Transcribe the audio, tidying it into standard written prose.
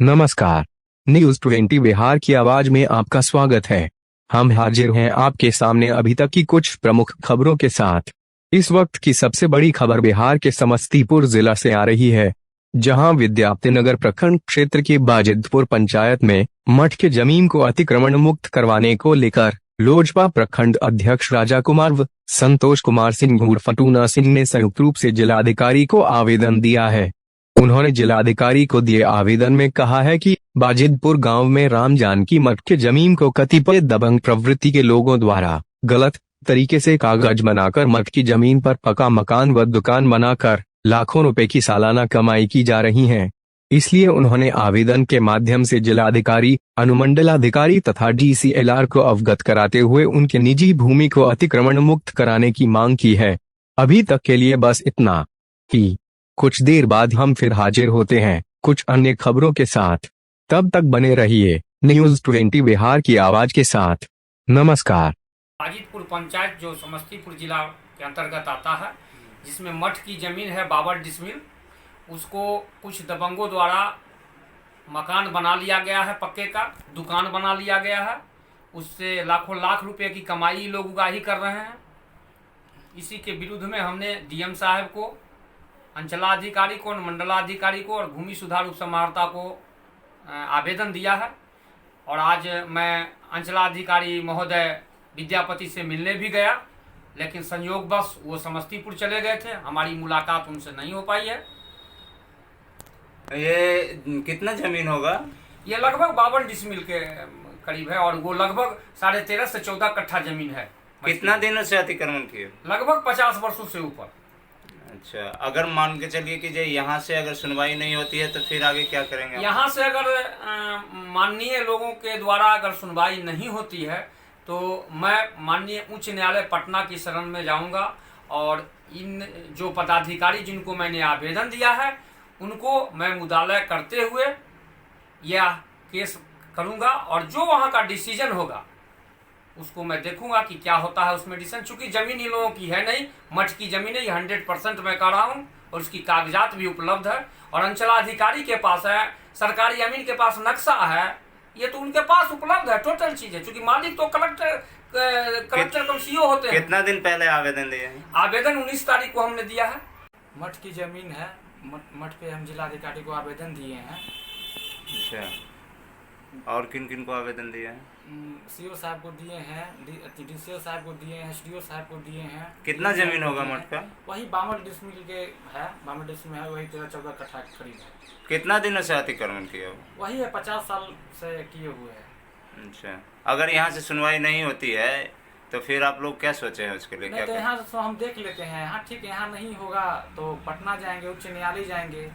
नमस्कार। न्यूज 20 बिहार की आवाज में आपका स्वागत है। हम हाजिर हैं आपके सामने अभी तक की कुछ प्रमुख खबरों के साथ। इस वक्त की सबसे बड़ी खबर बिहार के समस्तीपुर जिला से आ रही है, जहां विद्यापतिनगर प्रखंड क्षेत्र की बाजिदपुर पंचायत में मठ के जमीन को अतिक्रमण मुक्त करवाने को लेकर लोजपा प्रखंड अध्यक्ष राजा कुमार व संतोष कुमार सिंह उर्फ टूना सिंह ने संयुक्त रूप से जिलाधिकारी को आवेदन दिया है। उन्होंने जिलाधिकारी को दिए आवेदन में कहा है कि बाजिदपुर गांव में राम जानकी मठ के जमीन को कतिपय दबंग प्रवृत्ति के लोगों द्वारा गलत तरीके से कागज बनाकर मठ की जमीन पर पक्का मकान व दुकान बनाकर लाखों रुपए की सालाना कमाई की जा रही है। इसलिए उन्होंने आवेदन के माध्यम से जिलाधिकारी, अनुमंडलाधिकारी तथा DCLR को अवगत कराते हुए उनके निजी भूमि को अतिक्रमण मुक्त कराने की मांग की है। अभी तक के लिए बस इतना ही। कुछ देर बाद हम फिर हाजिर होते हैं कुछ अन्य खबरों के साथ। तब तक बने रहिए न्यूज 20 बिहार की आवाज के साथ। नमस्कार। बाजिदपुर पंचायत जो समस्तीपुर जिला के अंतर्गत आता है, जिसमें मठ की जमीन है 52 डिसमिल, उसको कुछ दबंगों द्वारा मकान बना लिया गया है, पक्के का दुकान बना लिया गया है। उससे लाखों लाख रुपए की कमाई लोग उगाही कर रहे हैं। इसी के विरुद्ध में हमने DM साहब को, अंचलाधिकारी को, मंडलाधिकारी को और भूमि सुधार उपसमाहर्ता को आवेदन दिया है। और आज मैं अंचलाधिकारी महोदय विद्यापति से मिलने भी गया, लेकिन संयोगवश वो समस्तीपुर चले गए थे, हमारी मुलाकात उनसे नहीं हो पाई है। ये कितना जमीन होगा? ये लगभग 52 डिसमिल के करीब है और वो लगभग 13.5 से 14 कट्ठा जमीन है। कितना दिनों से अतिक्रमण किए? लगभग 50 वर्षों से ऊपर। अच्छा, अगर मान के चलिए कि यहाँ से अगर सुनवाई नहीं होती है तो फिर आगे क्या करेंगे? यहाँ से अगर माननीय लोगों के द्वारा अगर सुनवाई नहीं होती है तो मैं माननीय उच्च न्यायालय पटना की शरण में जाऊंगा और इन जो पदाधिकारी जिनको मैंने आवेदन दिया है उनको मैं मुदाला करते हुए यह केस करूंगा और जो वहाँ का डिसीजन होगा उसको मैं देखूंगा कि क्या होता है उसमें डिसीजन। चूंकि जमीन इन लोगों की है नहीं, मठ की जमीन है, 100% मैं कर रहा हूँ और उसकी कागजात भी उपलब्ध है और अंचलाधिकारी के पास है, सरकारी अमीन के पास नक्शा है, ये तो उनके पास उपलब्ध है, टोटल चीज है। चूंकि मालिक तो कलेक्टर कम CO होते हैं। कितना दिन पहले आवेदन दिए हैं? आवेदन 19 तारीख को हमने दिया है। मठ की जमीन है, मठ पे हम जिलाधिकारी को आवेदन दिए हैं। अच्छा, और किन किन को आवेदन दिए हैं? CO साहब को दिए हैं, DCO साहब को दिए हैं, SDO साहब को दिए हैं। कितना जमीन होगा मठ का? वही 52 डिसमिल के है, 52 डिसमिल है, वही 13-14 कट्ठा करीब है। कितना दिनों से अतिक्रमण किया हो? वही है, 50 साल से किए हुए हैं। अच्छा, अगर यहाँ से सुनवाई नहीं होती है तो फिर आप लोग क्या सोचे हैं उसके लिए? नहीं तो यहाँ से हम देख लेते हैं, हाँ ठीक है, यहाँ नहीं होगा तो पटना जाएंगे, उच्च न्यायालय जाएंगे।